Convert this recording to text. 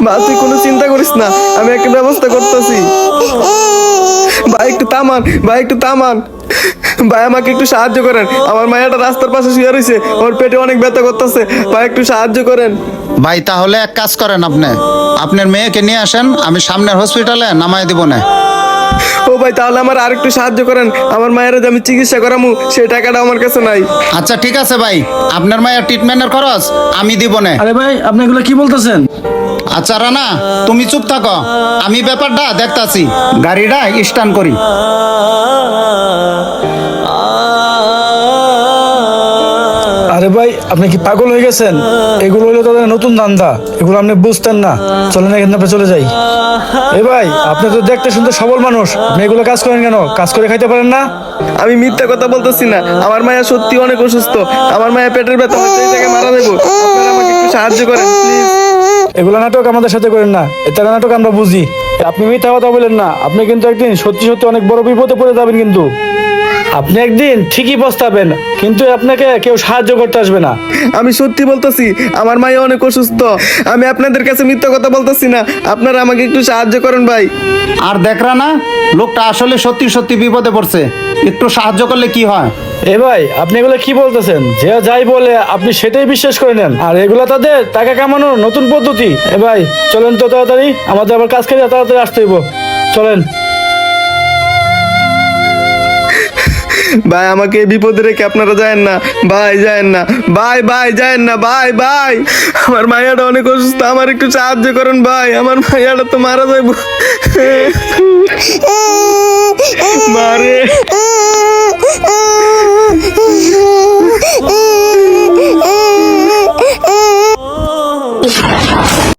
মা তুই কোনো চিন্তা করিস না, আমি একটা ব্যবস্থা করতেছি। ভাই একটু থামান, ভাই একটু থামান, ভাই আমাকে একটু সাহায্য করেন। আমার মায়াটা রাস্তার পাশে শুয়ে রয়েছে, ওর পেটে অনেক ব্যথা করতেছে, ভাই একটু সাহায্য করেন। ভাই তাহলে এক কাজ করেন, আপনার মেয়েকে নিয়ে আসেন, আমি সামনের হসপিটালে নামায় দিব না। ও ভাই তাহলে আমার আর একটু সাহায্য করেন, আমার মায়ের যে আমি চিকিৎসা করামু সেই টাকাটা আমার কাছে নাই। আচ্ছা ঠিক আছে ভাই, আপনার মায়ের ট্রিটমেন্টের খরচ আমি দিব না। আরে ভাই আপনি এগুলো কি বলতেছেন? আচ্ছা রানা, তুমি চুপ থাকো, আমি ব্যাপারটা দেখতাছি। গাড়িটা স্টার্ট করি। আরে ভাই আপনি কি পাগল হয়ে গেছেন? এগুলো হলো তাদের নতুন ধান্দা, এগুলো আপনি বুঝতেন না। চলেন এখান থেকে চলে যাই। এ ভাই আপনি তো দেখতে শুনতে সবল মানুষ, আপনি এগুলো কাজ করেন কেন? কাজ করে খাইতে পারেন না? আমি মিথ্যা কথা বলতেছি না, আমার মায়া সত্যি অনেক অসুস্থ, আমার মায়া পেটের ব্যথা হচ্ছে, এই জায়গায় মারা দেবো। আপনারা আমাকে একটু সাহায্য করেন প্লিজ। এগুলো নাটক আমাদের সাথে করেন না, এটা নাটক আমরা বুঝি। আপনি মিথ্যা কথা বলেন না, আপনি কিন্তু একদিন সত্যি সত্যি অনেক বড় বিপদে পড়ে যাবেন। কিন্তু আপনি একদিন ঠিকই পস্তাবেন, কিন্তু আপনাকে কেউ সাহায্য করতে আসবে না। আমি সত্যি বলতেছি, আমার মায়া অনেক অসুস্থ, আমি আপনাদের কাছে মিথ্যা কথা বলতেছি না, আপনারা আমাকে একটু সাহায্য করেন ভাই। আর দেখ রানা, লোকটা আসলে সত্যি সত্যি বিপদে পড়ছে, একটু সাহায্য করলে কি হয়? এ ভাই আপনি এগুলো কি বলতেছেন? যে যাই বলে আপনি সেটাই বিশ্বাস করে নেন, আর এগুলো তাদের টাকা কামানোর নতুন পদ্ধতি। এ ভাই চলেন তো তাড়াতাড়ি, আমাদের আবার কাজ করে তাড়াতাড়ি আসতে হইব। চলেন। ভাই আমাকে এই বিপদে রেখে আপনারা যায়েন না, ভাই যায়েন না, ভাই ভাই যায়েন না, ভাই ভাই আমার মায়াটা অনেক অসুস্থ, আমার একটু সাহায্য করেন ভাই, আমার মায়াটা তো মারা যাইব। মারে